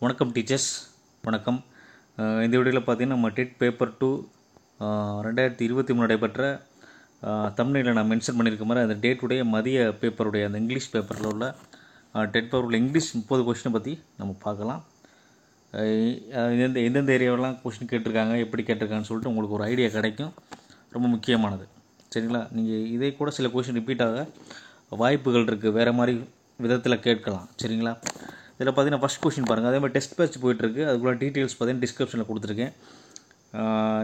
வணக்கம் டீச்சர்ஸ், வணக்கம். இந்த வீடியோவில் பார்த்தீங்கன்னா நம்ம டெட் பேப்பர் 2 2023 நடைபெற்ற தம்ப்நெயிலில் நான் மென்ஷன் பண்ணியிருக்க மாதிரி அந்த டேட்டுடைய மதிய பேப்பருடைய அந்த இங்கிலீஷ் பேப்பரில் உள்ள டெட் பேப்பரில் இங்கிலீஷ் 30 கொஷினை பற்றி நம்ம பார்க்கலாம். எந்தெந்த ஏரியாவெல்லாம் கொஷின் கேட்டிருக்காங்க, எப்படி கேட்டிருக்காங்கன்னு சொல்லிட்டு உங்களுக்கு ஒரு ஐடியா கிடைக்கும். ரொம்ப முக்கியமானது, சரிங்களா? நீங்கள் இதே கூட சில கொஷின் ரிப்பீட் ஆக வாய்ப்புகள் இருக்குது, வேறு மாதிரி விதத்தில் கேட்கலாம், சரிங்களா? இதில் பார்த்தீங்கன்னா ஃபஸ்ட் கொஷின் பாருங்கள். அதே மாதிரி டெஸ்ட் பேட்ச் போயிட்டுருக்கு. அதுக்குள்ள டீட்டெயில்ஸ் பார்த்தீங்கன்னா டிஸ்கிரிப்ஷனில் கொடுத்துருக்கேன்.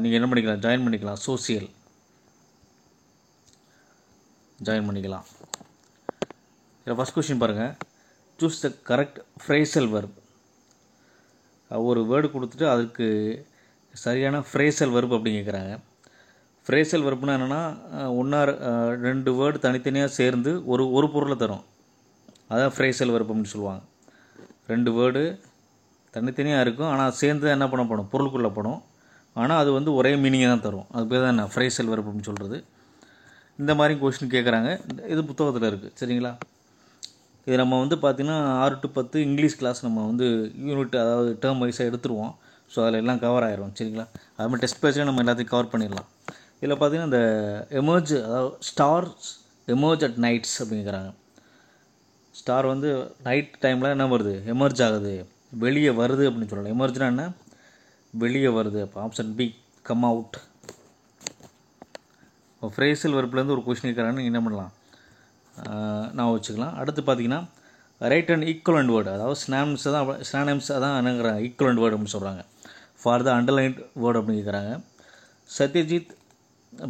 நீங்கள் என்ன பண்ணிக்கலாம், ஜாயின் பண்ணிக்கலாம். சோசியல் ஜாயின் பண்ணிக்கலாம். இதில் ஃபஸ்ட் கொஷின் பாருங்கள். Choose the correct phrasal verb. ஒரு வேர்டு கொடுத்துட்டு அதுக்கு சரியான ஃப்ரேசல் வெர்ப் அப்படின்னு கேட்குறாங்க. ஃப்ரேசல் வெர்ப்னா என்னென்னா, ரெண்டு வேர்டு தனித்தனியாக சேர்ந்து ஒரு பொருளை தரும். அதான் ஃப்ரேசல் வெர்ப் அப்படின்னு சொல்லுவாங்க. ரெண்டு வேர்டு தனித்தனியாக இருக்கும், ஆனால் சேர்ந்து என்ன பண்ணப்படும், பொருளுக்குள்ளே படும். ஆனால் அது வந்து ஒரே மீனிங்கை தான் தரும். அது பேர் தான் என்ன, ஃப்ரேசல் வெர்ப் அப்படின்னு சொல்கிறது. இந்த மாதிரி கொஸ்டின் கேட்குறாங்க. இது புத்தகத்தில் இருக்குது, சரிங்களா? இது நம்ம வந்து பார்த்திங்கன்னா 6 to 10 இங்கிலீஷ் கிளாஸ் நம்ம வந்து யூனிட், அதாவது டேர்ம் வைஸாக எடுத்துருவோம். ஸோ அதில் எல்லாம் கவர் ஆகிரும், சரிங்களா? அது மாதிரி டெஸ்ட் பேஜில் நம்ம எல்லாத்தையும் கவர் பண்ணிடலாம். இதில் பார்த்திங்கன்னா இந்த எமர்ஜ், அதாவது ஸ்டார்ஸ் எமர்ஜ் அட் நைட்ஸ் அப்படிங்கிறாங்க. ஸ்டார் வந்து நைட் டைமில் என்ன வருது, எமர்ஜ் ஆகுது, வெளியே வருது அப்படின்னு சொல்லலாம். எமர்ஜ்னா என்ன, வெளியே வருது. அப்போ ஆப்ஷன் பி, கம் அவுட். இப்போ ஃப்ரேசல் வெர்ப்லேருந்து ஒரு கொஸ்டின் கேட்குறாங்கன்னு என்ன பண்ணலாம், நான் வச்சுக்கலாம். அடுத்து பார்த்தீங்கன்னா ரைட் அண்ட் ஈக்குவலண்ட் வேர்டு, அதாவது ஸ்னானிம்ஸ் தான் என்னங்கிறாங்க, ஈக்குவலண்ட் வேர்டு அப்படின்னு சொல்கிறாங்க. ஃபார் த அண்டர்லைன்ட் வேர்டு அப்படின்னு கேட்குறாங்க. Satyajit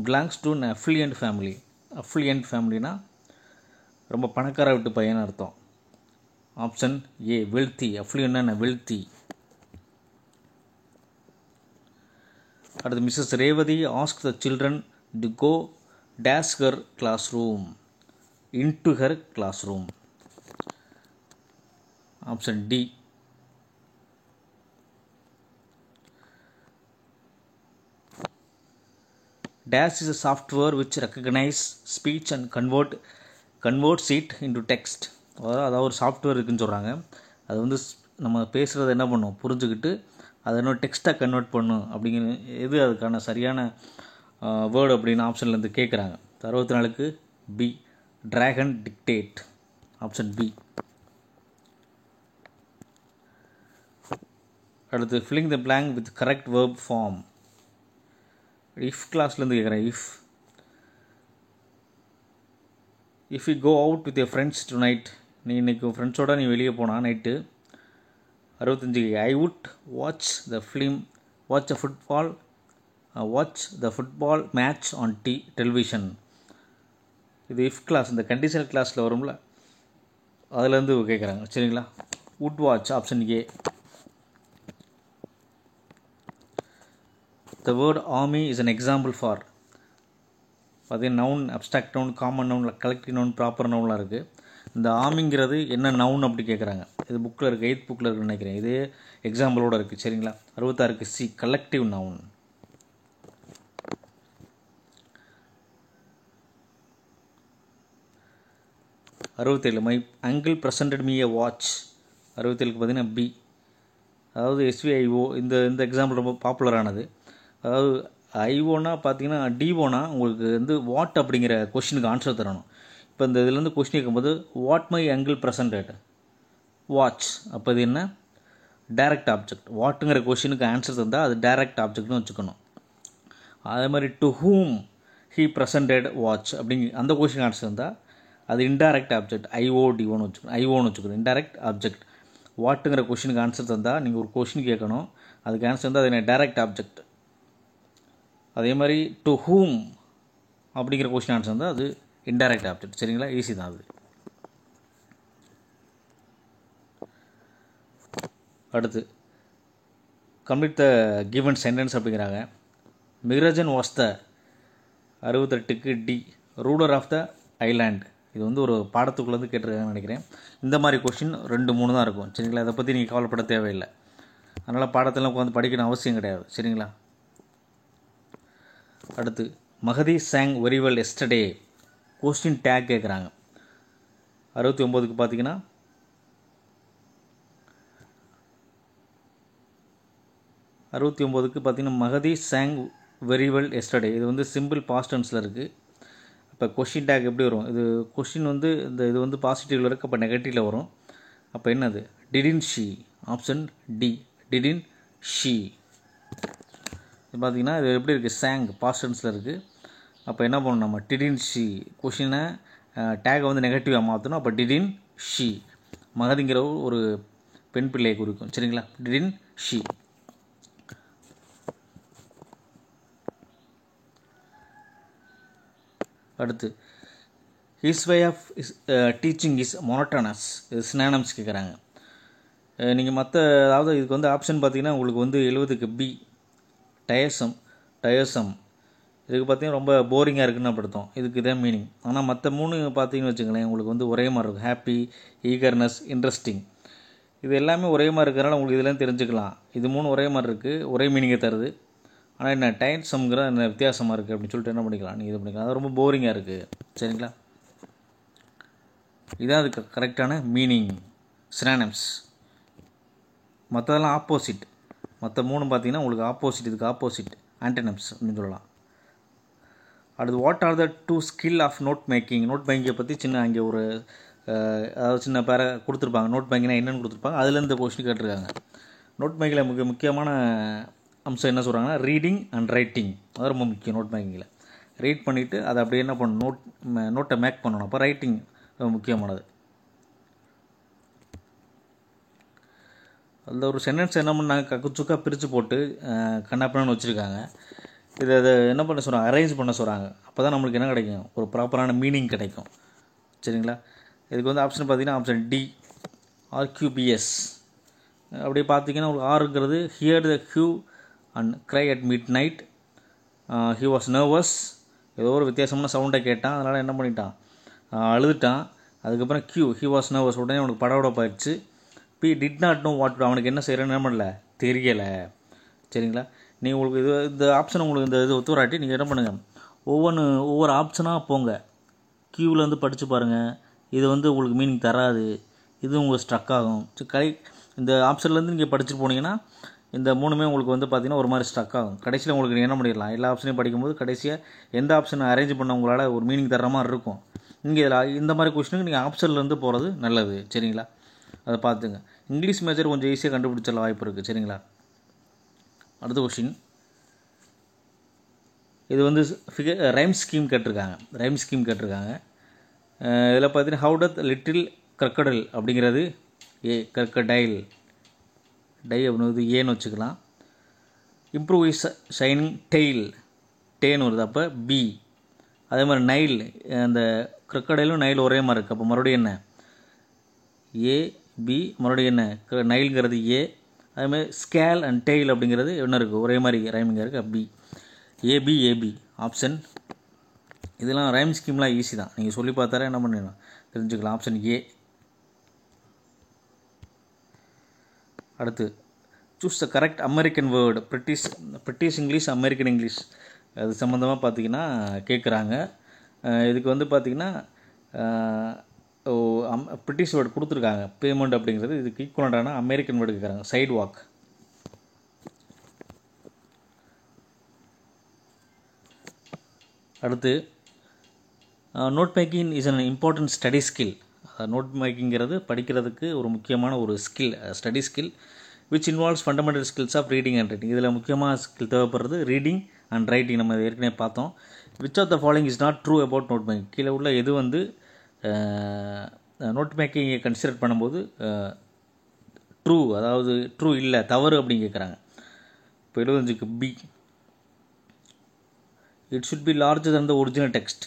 belongs to affluent family. Affluent ஃபேமிலினா ரொம்ப பணக்கார விட்டு பையன் அர்த்தம். Option A, wealthy. அஃப்ளியன்ட்னா என்ன, வெல்த்தி. அடுத்து Mrs Revathi ask the children to go dash her class room, into her class room. Option D. Dash is a software which recognize speech and converts it into text. அதாவது ஒரு software இருக்குதுன்னு சொல்கிறாங்க. அது வந்து நம்ம பேசுகிறத என்ன பண்ணும், புரிஞ்சுக்கிட்டு அதை இன்னும் டெக்ஸ்ட்டாக கன்வெர்ட் பண்ணும். அப்படிங்கிற எது அதுக்கான சரியான வேர்டு அப்படின்னு ஆப்ஷன்லேருந்து கேட்குறாங்க. 64க்கு B, dragon dictate. Option B. அடுத்து filling the blank with correct verb form. If கிளாஸ்லேருந்து கேட்குறேன். If you go out with your friends tonight. நீ இன்றைக்கி ஃப்ரெண்ட்ஸோடு நீ வெளியே போனால் night. 65, I would watch the football match on television. இது இஃப் கிளாஸ், இந்த கண்டிஷனல் கிளாஸில் வரும்ல, அதுலேருந்து கேட்குறாங்க, சரிங்களா? Would watch. Option A. The word army is an example for. பார்த்தீங்கன்னா noun, abstract noun, common noun, collective noun, proper நவுன்லாம் இருக்குது. இந்த ஆர்மிங்கிறது என்ன நவுன் அப்படி கேட்குறாங்க. இது புக்கில் இருக்குது, 8th புக்கில் இருக்குன்னு நினைக்கிறேன். இதே எக்ஸாம்பிளோடு இருக்குது, சரிங்களா? 66க்கு C, collective noun. My uncle presented me a watch. 67க்கு பார்த்தீங்கன்னா பி. அதாவது SVIO. இந்த எக்ஸாம்பிள் ரொம்ப பாப்புலரானது. அதாவது ஐஓனா பார்த்தீங்கன்னா டிஓனா உங்களுக்கு வந்து வாட் அப்படிங்கிற கொஷினுக்கு ஆன்சர் தரணும். இப்போ இந்த இதுலேருந்து கொஷின் கேட்கும்போது what my uncle presented watch. அப்போ இது என்ன, டைரக்ட் ஆப்ஜெக்ட். வாட்டுங்கிற கொஷினுக்கு ஆன்சர் தந்தால் அது டைரக்ட் ஆப்ஜெக்ட்னு வச்சுக்கணும். அதே மாதிரி to whom he presented watch அந்த கொஷினுக்கு ஆன்சர் தந்தால் அது இன்டைரக்ட் ஆப்ஜெக்ட், ஐஓன்னு வச்சுக்கணும். Indirect object. வாட்டுங்கிற கொஷினுக்கு ஆன்சர் தந்தால் நீங்கள் ஒரு கொஷின் கேட்கணும், அதுக்கு ஆன்சர் தந்தால் அது என்ன, டைரக்ட் ஆப்ஜெக்ட். அதே மாதிரி டு ஹூம் அப்படிங்கிற கொஸ்டின் ஆன்சர் இருந்தால் அது இன்டைரக்ட் ஆப்ஜெக்ட், சரிங்களா? ஈஸி தான் அது. அடுத்து கம்ப்ளீட் த கிவன் சென்டென்ஸ் அப்படிங்கிறாங்க. மிக்ரஜன் வாஸ் த. 68க்கு D, ruler of the island. இது வந்து ஒரு பாடத்துக்குள்ளேருந்து கேட்டிருக்காங்கன்னு நினைக்கிறேன். இந்த மாதிரி கொஸ்டின் 2-3 தான் இருக்கும், சரிங்களா? இதை பற்றி நீங்கள் கவலைப்பட தேவையில்லை. அதனால் பாடத்தெல்லாம் உட்காந்து படிக்கணும் அவசியம் கிடையாது, சரிங்களா? அடுத்து Mahathi sang very well yesterday. Question tag கேட்குறாங்க. 69க்கு பார்த்தீங்கன்னா 69க்கு பார்த்தீங்கன்னா Magadhi sang very well yesterday. இது வந்து சிம்பிள் பாஸ்ட் டென்ஸில் இருக்குது. இப்போ கொஷின் டேக் எப்படி வரும்? இது கொஷின் வந்து இது வந்து பாசிட்டிவில் இருக்குது, அப்போ நெகட்டிவில் வரும். அப்போ என்னது? Didn't she. Option D, didn't she. இது பார்த்தீங்கன்னா இது எப்படி இருக்குது? sang பாஸ்ட் டென்ஸில் இருக்குது. அப்போ என்ன பண்ணணும் நம்ம? டிடின் ஷீ. கொஷினை டேகை வந்து நெகட்டிவாக மாற்றணும். அப்போ டிடின் ஷீ. மகதிங்கிற ஒரு பெண் பிள்ளையை குறிக்கும். சரிங்களா? Didn't she. அடுத்து his way of teaching is monotonous. இது சினானம்ஸ் கேட்குறாங்க. நீங்கள் மற்ற அதாவது இதுக்கு வந்து ஆப்ஷன் பார்த்தீங்கன்னா உங்களுக்கு வந்து 70க்கு பி டயசம். இதுக்கு பார்த்தீங்கன்னா ரொம்ப போரிங்காக இருக்குன்னு அர்த்தம். இதுக்கு இதான் மீனிங். ஆனால் மற்ற 3 பார்த்தீங்கன்னு வச்சுங்களேன் உங்களுக்கு வந்து ஒரே மாதிரி இருக்கும். Happy, eagerness, interesting. இது எல்லாமே ஒரே மாதிரி இருக்கிறனால உங்களுக்கு இதெல்லாம் தெரிஞ்சுக்கலாம். இது 3 ஒரே மாதிரி இருக்குது, ஒரே மீனிங்கை தருது. ஆனால் என்ன டயசம்ங்கிற என்ன வித்தியாசமாக இருக்குது அப்படின்னு சொல்லிட்டு என்ன பண்ணிக்கலாம், நீங்கள் இது பண்ணிக்கலாம். அது ரொம்ப போரிங்காக இருக்குது. சரிங்களா? இதான் அதுக்கு கரெக்டான மீனிங். சினானிம்ஸ். மற்றதெல்லாம் ஆப்போசிட். மற்ற 3 பார்த்தீங்கன்னா உங்களுக்கு ஆப்போசிட். இதுக்கு ஆப்போசிட் ஆன்டனிம்ஸ் அப்படின்னு சொல்லலாம். அடுத்து what are the 2 skill of note making. Note மேக்கிங்கை பற்றி சின்ன அங்கே ஒரு அதாவது சின்ன பேரை கொடுத்துருப்பாங்க. நோட் மேக்கிங்னா என்னென்னு கொடுத்துருப்பாங்க. அதுலேருந்து கொஸ்டின் கேட்டிருக்காங்க. நோட் மேக்கிங்கில் முக்கியமான அம்சம் என்ன சொல்கிறாங்கன்னா ரீடிங் அண்ட் ரைட்டிங். அது ரொம்ப முக்கியம். நோட் மேக்கிங்கில் ரீட் பண்ணிவிட்டு அதை அப்படியே என்ன பண்ணணும், நோட்டை மேக் பண்ணணும். அப்போ ரைட்டிங் ரொம்ப முக்கியமானது. அதில் ஒரு சென்டென்ஸ் என்ன பண்ணாங்க, கக்குச்சுக்காக பிரித்து போட்டு கண்ணாப்பண்ணு வச்சுருக்காங்க. அதை என்ன பண்ண சொல்கிறாங்க, அரேஞ்ச் பண்ண சொல்கிறாங்க. அப்போ தான் நம்மளுக்கு என்ன கிடைக்கும், ஒரு ப்ராப்பரான மீனிங் கிடைக்கும். சரிங்களா? இதுக்கு வந்து ஆப்ஷன் பார்த்தீங்கன்னா ஆப்ஷன் டி, ஆர்கியூபிஎஸ். அப்படி பார்த்தீங்கன்னா ஒரு ஆறுங்கிறது hear the hue and cry at midnight. He was nervous. ஏதோ ஒரு வித்தியாசமான சவுண்டை கேட்டான், அதனால் என்ன பண்ணிட்டான், அழுதுட்டான். அதுக்கப்புறம் கியூ, ஹி வாஸ் நர்வஸ், உடனே அவனுக்கு படபடப்பாயிடுச்சு. B did not know what, அவனுக்கு என்ன செய்கிறேன்னு என்ன பண்ணல, தெரியலை. சரிங்களா? நீங்கள் உங்களுக்கு இது இந்த ஆப்ஷன் உங்களுக்கு இந்த இது ஒத்துவராட்டி நீங்கள் என்ன பண்ணுங்கள், ஒவ்வொரு ஆப்ஷனாக போங்க. கியூவில் வந்து படித்து பாருங்கள். இது வந்து உங்களுக்கு மீனிங் தராது, இது உங்களுக்கு ஸ்ட்ரக் ஆகும். இந்த ஆப்ஷன்லேருந்து நீங்கள் படிச்சுட்டு போனீங்கன்னா இந்த 3மே உங்களுக்கு வந்து பார்த்திங்கன்னா ஒரு மாதிரி ஸ்ட்ரக் ஆகும். கடைசியில் உங்களுக்கு நீங்கள் என்ன பண்ணிடலாம், எல்லா ஆப்ஷனையும் படிக்கும்போது கடைசியாக எந்த ஆப்ஷனை அரேஞ்ச் பண்ண உங்களால் ஒரு மீனிங் தர்ற மாதிரி இருக்கும். நீங்கள் இதில் இந்த மாதிரி கொஸ்டினுக்கு நீங்கள் ஆப்ஷன்லேருந்து போகிறது நல்லது. சரிங்களா? அதை பார்த்துங்க. இங்கிலீஷ் மேஜர் கொஞ்சம் ஈஸியாக கண்டுபிடிச்சல வாய்ப்பு இருக்குது. சரிங்களா? அடுத்த கொஸ்டின். இது வந்து ரைம் ஸ்கீம் கேட்டிருக்காங்க. இதில் பார்த்தீங்கன்னா ஹவு டத் லிட்டில் கிரக்கடைல் அப்படிங்கிறது ஏ, கிரக்கடைல் டை அப்படிங்கிறது ஏன்னு வச்சுக்கலாம். இம்ப்ரூவ் இஸ் ஷைனிங் டெய்ல், டேன்னு வருது, அப்போ பி. அதே மாதிரி நைல், அந்த கிரக்கடைலும் நைல் ஒரே மாதிரி இருக்குது, அப்போ மறுபடியும் என்ன, ஏ பி, மறுபடியும் என்ன, நைல்ங்கிறது ஏ. அதேமாதிரி ஸ்கேல் அண்ட் டெய்ல் அப்படிங்கிறது என்ன இருக்குது, ஒரே மாதிரி ரைமிங்காக இருக்குது, பி. AB option. இதெல்லாம் ரைம் ஸ்கீம்லாம் ஈஸி தான், நீங்கள் சொல்லி பார்த்தாலே என்ன பண்ணிடலாம், தெரிஞ்சுக்கலாம். Option A. அடுத்து choose the correct American word. British English, American English அது சம்மந்தமாக பார்த்தீங்கன்னா கேட்குறாங்க. இதுக்கு வந்து பார்த்திங்கன்னா பிரிட்டிஷ் வேர்டு கொடுத்துருக்காங்க. பேமெண்ட் அப்படிங்கிறது இதுக்கு ஈக்குவலண்டான அமெரிக்கன் வேர்டு கேட்குறாங்க. Sidewalk. அடுத்து note making is an important study skill. Note மேக்கிங்கிறது படிக்கிறதுக்கு ஒரு முக்கியமான ஒரு skill, study skill, which involves fundamental skills of reading and writing. இதில் முக்கியமான ஸ்கில் தேவைப்படுறது ரீடிங் அண்ட் ரைட்டிங். நம்ம ஏற்கனவே பார்த்தோம். Which of the following is not true about note making. கீழே உள்ள எது வந்து நோட் மேக்கிங்கை கன்சிடர் பண்ணும்போது ட்ரூ, அதாவது ட்ரூ இல்லை, தவறு அப்படின்னு கேட்குறாங்க. இப்போ 75க்கு B, it should be larger than the original text.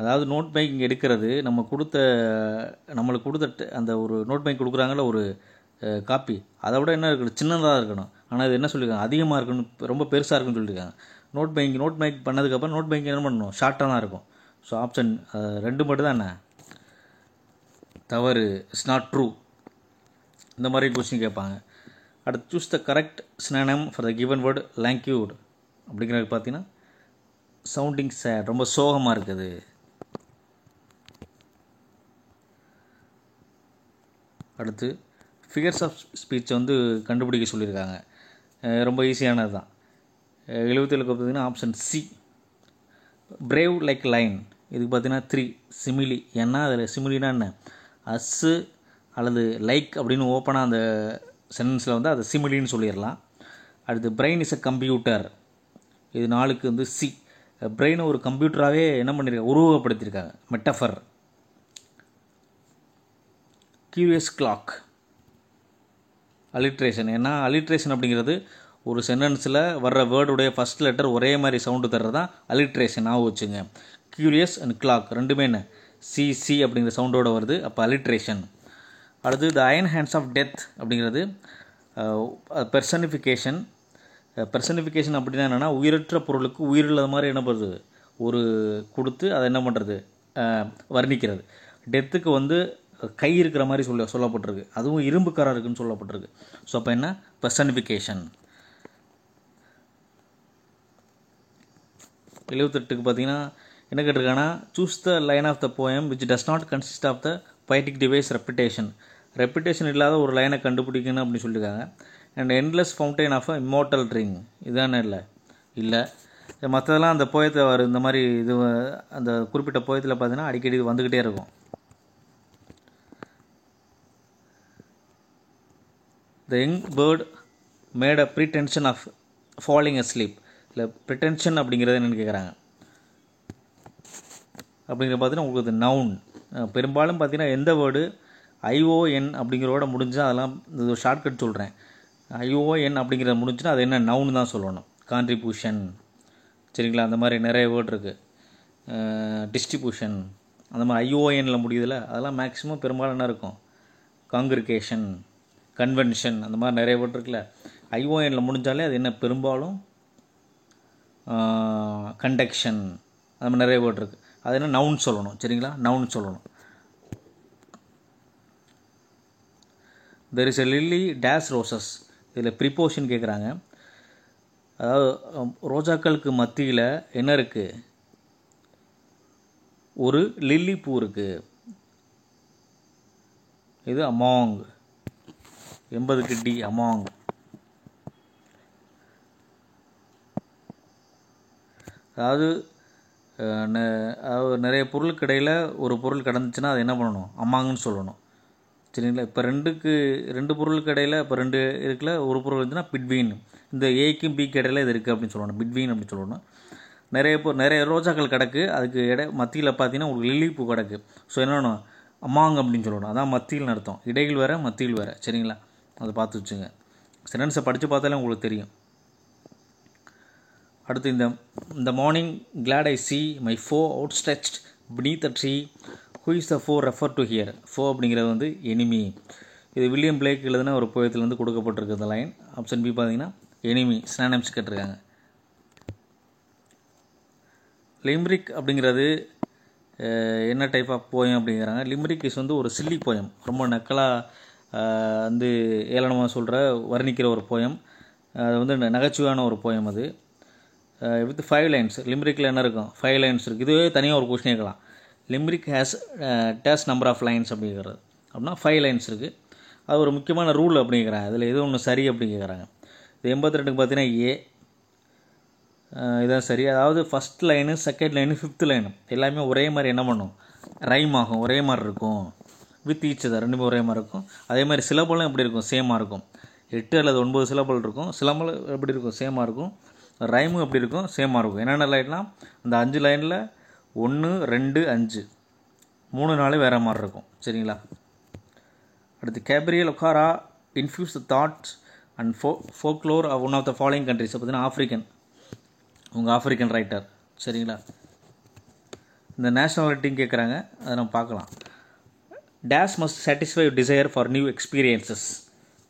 அதாவது நோட் மேக்கிங் எடுக்கிறது நம்மளுக்கு கொடுத்த அந்த ஒரு நோட் மேக்கிங் கொடுக்குறாங்கள ஒரு காப்பி, அதை விட என்ன இருக்கணும், சின்னதாக இருக்கணும். ஆனால் இது என்ன சொல்லியிருக்காங்க, அதிகமாக இருக்கணும், ரொம்ப பெருசாக இருக்குன்னு சொல்லியிருக்காங்க. நோட் மேக் பண்ணதுக்கப்புறம் நோட் மேக்கிங் என்ன பண்ணணும், ஷார்ட்டாக தான் இருக்கும். ஸோ ஆப்ஷன் 2 மட்டும் தான் என்ன தவறு, இட்ஸ் நாட் ட்ரூ. இந்த மாதிரி கொஸ்டின் கேட்பாங்க. அடுத்து choose the correct synonym for the given word languid அப்படிங்கிறது பார்த்தீங்கன்னா சவுண்டிங் சேட், ரொம்ப சோகமாக இருக்குது. அடுத்து ஃபிகர்ஸ் ஆஃப் ஸ்பீச் வந்து கண்டுபிடிக்க சொல்லியிருக்காங்க. ரொம்ப ஈஸியானது தான். 77க்கு பார்த்தீங்கன்னா option C brave like line. இதுக்கு பார்த்தீங்கன்னா 3 சிமிலி. ஏன்னா அதில் சிமிலினா என்ன, அஸ்ஸு அல்லது லைக் அப்படின்னு ஓப்பனாக அந்த சென்டென்ஸில் வந்து அதை சிமிலின்னு சொல்லிடலாம். அடுத்து பிரெயின் இஸ் அ கம்ப்யூட்டர். இது 4க்கு வந்து சி. பிரெயினை ஒரு கம்ப்யூட்டராகவே என்ன பண்ணியிருக்காங்க, உருவகப்படுத்தியிருக்காங்க, மெட்டஃபர். Curious clock alliteration. ஏன்னா அலிட்ரேஷன் அப்படிங்கிறது ஒரு சென்டென்ஸில் வர்ற வேர்டுடைய ஃபஸ்ட் லெட்டர் ஒரே மாதிரி சவுண்டு தர்றது தான் அலிட்ரேஷன். ஆக வச்சுங்க. கியூரியஸ் அண்ட் கிளாக் ரெண்டுமே என்ன சி அப்படிங்கிற சவுண்டோடு வருது, அப்போ அலிட்ரேஷன். அடுத்து the iron hands of death அப்படிங்கிறது பெர்சனிஃபிகேஷன். பெர்சனிஃபிகேஷன் அப்படின்னா என்னென்னா உயிரற்ற பொருளுக்கு உயிரில்லாத மாதிரி என்ன பண்ணுறது, ஒரு கொடுத்து அதை என்ன பண்ணுறது, வர்ணிக்கிறது. டெத்துக்கு வந்து கை இருக்கிற மாதிரி சொல்லப்பட்டிருக்கு, அதுவும் இரும்புக்காரா இருக்குன்னு சொல்லப்பட்டிருக்கு. ஸோ அப்போ என்ன பெர்சனிஃபிகேஷன். 78க்கு பார்த்தீங்கன்னா என்ன கேட்டிருக்காங்கன்னா choose the line of the poem which does not consist of the poetic device repetition. Repetition இல்லாத ஒரு லைனை கண்டுபிடிக்கணும் அப்படின்னு சொல்லியிருக்காங்க. And endless fountain of a immortal drink. இதுதானே இல்லை மற்றதெல்லாம் அந்த போயத்தை வரும். இந்த மாதிரி இது அந்த குறிப்பிட்ட போயத்தில் பார்த்தீங்கன்னா அடிக்கடி வந்துக்கிட்டே இருக்கும். The young bird made a pretension of falling asleep. இல்லை ப்ரிடென்ஷன் அப்படிங்கிறது என்னென்னு கேட்குறாங்க. அப்படிங்கிற பார்த்தீங்கன்னா உங்களுக்கு நவுன். பெரும்பாலும் பார்த்தீங்கன்னா எந்த வேர்டு ION அப்படிங்கிறோட முடிஞ்சால் அதெல்லாம் இது ஒரு ஷார்ட்கட் சொல்கிறேன். ION அப்படிங்கிறத முடிஞ்சுன்னா அது என்ன நவுன் தான் சொல்லணும். கான்ட்ரிபியூஷன், சரிங்களா, அந்த மாதிரி நிறைய வேர்டு இருக்குது. டிஸ்ட்ரிபியூஷன், அந்த மாதிரி IONல முடியுதில்ல, அதெல்லாம் மேக்ஸிமம் பெரும்பாலும் என்ன இருக்கும், காங்கிரிகேஷன், கன்வென்ஷன், அந்த மாதிரி நிறைய வேர்டு இருக்குல்ல. IONல முடிஞ்சாலே அது என்ன பெரும்பாலும் கண்டக்ஷன், அந்த மாதிரி நிறைய வேர்டு இருக்குது. அது என்ன நவுன் சொல்லணும், சரிங்களா, நவுன் சொல்லணும். There is a lily dash roses. இதில் ப்ரிப்போஷன் கேட்குறாங்க. அதாவது ரோஜாக்களுக்கு மத்தியில் என்ன இருக்குது, ஒரு லில்லி பூ இருக்குது. இது அமாங். 80க்கு D among. அதாவது நிறைய பொருளுக்கு இடையில் ஒரு பொருள் கடந்துச்சுன்னா அது என்ன பண்ணணும், அமாங்கன்னு சொல்லணும், சரிங்களா. இப்போ ரெண்டு பொருளுக்கு இடையில் இப்போ 2 இருக்குல்ல, ஒரு பொருள் இருந்துச்சுன்னா பிட்வீன். இந்த ஏக்கும் பிக்கு இடையில இது இருக்குது அப்படின்னு சொல்லணும், பிட்வீன் அப்படின்னு சொல்லணும். நிறைய ரோஜாக்கள் கிடக்கு, அதுக்கு மத்தியில் பார்த்தீங்கன்னா ஒரு லில்லி பூ கிடக்கு. ஸோ என்னென்ன அமாங் அப்படின்னு சொல்லணும். அதான் மத்தியில் அர்த்தம். இடையில் வேறு மத்தியில் வேறு, சரிங்களா, அதை பார்த்து வச்சுங்க. சென்டென்ஸை படித்து பார்த்தாலே உங்களுக்கு தெரியும். அடுத்து இந்த morning glad I see my foe outstretched beneath a tree. Who is the foe referred to here? Foe அப்படிங்கிறது வந்து enemy. இது வில்லியம் பிளேக் எழுதுன ஒரு போயத்துலேருந்து கொடுக்கப்பட்டிருக்கு இந்த லைன். ஆப்ஷன் பி பார்த்தீங்கன்னா enemy. சினானிம்ஸ் கேட்டிருக்காங்க. லிம்ரிக் அப்படிங்கிறது என்ன டைப் ஆஃப் போயம் அப்படிங்கிறாங்க. லிம்ரிக் இஸ் வந்து ஒரு சில்லி போயம், ரொம்ப நக்கலாக வந்து ஏளனமாக சொல்கிற வர்ணிக்கிற ஒரு போயம். அது வந்து நகைச்சுவையான ஒரு போயம். அது வித் 5 லைன்ஸ். லிம்ரிக்கில் என்ன இருக்கும், 5 லைன்ஸ் இருக்குது. இதுவே தனியாக ஒரு கொஸ்டின் கேட்கலாம். Limerick has dash number of lines அப்படிங்கிறது அப்படின்னா 5 லைன்ஸ் இருக்குது. அது ஒரு முக்கியமான ரூல் அப்படிங்கிறாங்க. அதில் எது ஒன்று சரி அப்படின்னு கேட்குறாங்க. இது 82க்கு பார்த்தீங்கன்னா ஏ இதான் சரி. அதாவது first line, second line, 5th line எல்லாமே ஒரே மாதிரி என்ன பண்ணும், ரைம் ஆகும், ஒரே மாதிரி இருக்கும். வித் ஈச் அதர் ரெண்டுமே ஒரே மாதிரி இருக்கும். அதே மாதிரி சிலபலும் எப்படி இருக்கும், சேமாக இருக்கும். 8 அல்லது 9 சிலபல் இருக்கும். சிலபல் எப்படி இருக்கும், சேமாக இருக்கும். ரைமும் எப்படி இருக்கும், சேமாக இருக்கும். என்னென்ன லைன்லாம், அந்த 5 லைனில் 1, 2, 5 3 4 வேறு மாதிரி இருக்கும், சரிங்களா. அடுத்து Gabriel Okara infuse the thoughts and folklore of one of the following countries. பார்த்தீங்கன்னா ஆஃப்ரிக்கன், உங்கள் ஆஃப்ரிக்கன் ரைட்டர், சரிங்களா. இந்த நேஷ்னாலிட்டின்னு கேட்குறாங்க, அதை நம்ம பார்க்கலாம். Dash must satisfy desire for new experiences.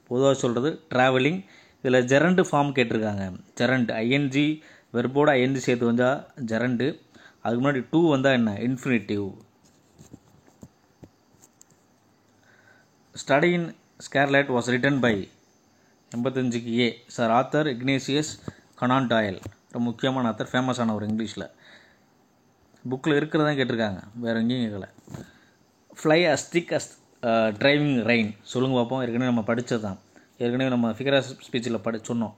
பொதுவாக சொல்கிறது ட்ராவலிங். இதில் ஜெரண்டு ஃபார்ம் கேட்டிருக்காங்க. ஜெரண்ட் ஐஎன்ஜி வெர்போட ஐஎன்ஜி சேர்த்து வந்தால் ஜெரண்டு. அதுக்கு முன்னாடி 2 வந்தால் என்ன, infinitive. Study in scarlet was written by 85க்கு A sir Arthur Ignatius Conan Doyle. ரொம்ப முக்கியமான ஆத்தர், ஃபேமஸான ஒரு இங்கிலீஷில். புக்கில் இருக்கிறதான் கேட்டிருக்காங்க, வேறு எங்கேயும் கேட்கல. ஃப்ளை அஸ் திக் அஸ் டிரைவிங் ரெயின். சொல்லுங்கள் பார்ப்போம். ஏற்கனவே நம்ம படித்தது தான். ஏற்கனவே நம்ம ஃபிகர் ஆஃப் ஸ்பீச்சில் சொன்னோம்.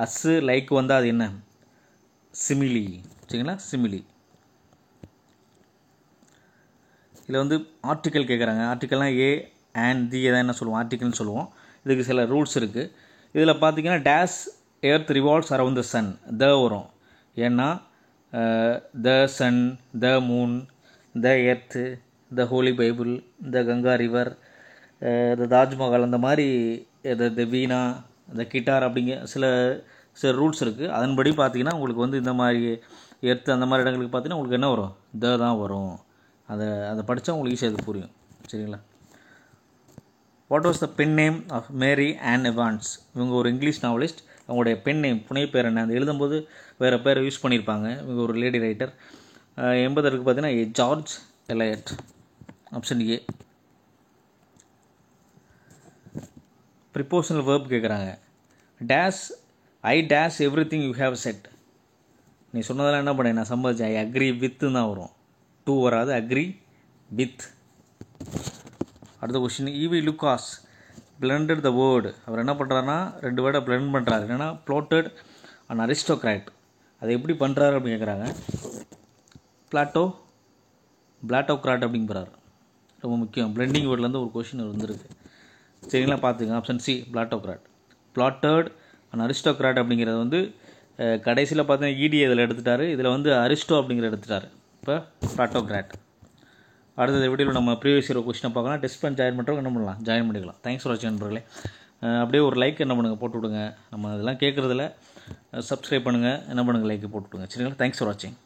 அஸ்ஸு லைக் வந்தால் அது என்ன? சிமிலி. சரிங்களா? சிமிலி. இதில் வந்து ஆர்டிக்கல் கேட்குறாங்க. ஆர்டிக்கல்னால் ஏ அண்ட் தி தான் என்ன சொல்லுவோம்? ஆர்டிக்கல்னு சொல்லுவோம். இதுக்கு சில ரூல்ஸ் இருக்குது. இதில் பார்த்தீங்கன்னா dash earth revolves around the sun the வரும். ஏன்னா the sun, the moon, the earth, the Holy Bible, the Ganga river, the Taj Mahal, அந்த மாதிரி த வீணா, த கிட்டார் அப்படிங்க சில ரூல்ஸ் இருக்குது. அதன்படி பார்த்தீங்கன்னா உங்களுக்கு வந்து இந்த மாதிரி எர்த்து அந்த மாதிரி இடங்களுக்கு பார்த்தீங்கன்னா உங்களுக்கு என்ன வரும்? த தான் வரும். அதை படித்தா உங்களுக்கு ஈஸியாக அது புரியும். சரிங்களா? What was the pen name of Mary Ann Evans? இவங்க ஒரு இங்கிலீஷ் நாவலிஸ்ட். அவங்களுடைய பென் நேம், புனை பேர் என்ன? அந்த எழுதும்போது வேறு பேரை யூஸ் பண்ணியிருப்பாங்க. இவங்க ஒரு லேடி ரைட்டர். 80 பார்த்தீங்கன்னா George Eliot. Option A. Prepositional verb கேட்குறாங்க. Dash I dash everything you have said. நீ சொன்னதெல்லாம் என்ன பண்ணேன்? நான் சம்பாதிச்சேன். ஐ அக்ரி வித்து தான் வரும். டூ வராது. Agree with. அடுத்த question. EV Lucas blended the word. அவர் என்ன பண்ணுறாருன்னா 2 வேர்டை பிளண்ட் பண்ணுறாரு. என்னென்னா ப்ளோட்டட் அண்ட் அரிஸ்டோக்ராட். அதை எப்படி பண்ணுறாரு அப்படின்னு கேட்குறாங்க. பிளாட்டோக்ராட் அப்படிங்கிறார். ரொம்ப முக்கியம். பிளெண்டிங் வேர்ட்லேருந்து ஒரு கொஸ்டின் வந்துருக்கு. சரிங்களா? பார்த்துங்க. Option C platocrat. Plated and aristocrat அப்படிங்கிறது வந்து கடைசியில் பார்த்தீங்கன்னா இடி இதில் எடுத்துட்டார். இதில் வந்து அரிஸ்டோ அப்படிங்கிற எடுத்துட்டார். இப்போ பிளாட்டோக்ராட். அடுத்தது வீடியோவில் நம்ம ப்ரீவியஸ் இயர் கொஸ்டினை பார்க்கலாம். டெஸ்ட் பண்ணி ஜாயின் பண்ணுறவங்க என்ன பண்ணலாம்? ஜாயின் பண்ணிக்கலாம். தேங்க்ஸ் ஃபார் வாட்சிங் நண்பர்களே. அப்படியே ஒரு லைக் என்ன பண்ணுங்கள்? போட்டு விடுங்க. நம்ம இதெல்லாம் கேட்குறதில்ல. சப்ஸ்கிரைப் பண்ணுங்கள். என்ன பண்ணுங்கள்? லைக் போட்டு விடுங்க. சரிங்களா? தேங்க்ஸ் ஃபார் வாட்சிங்.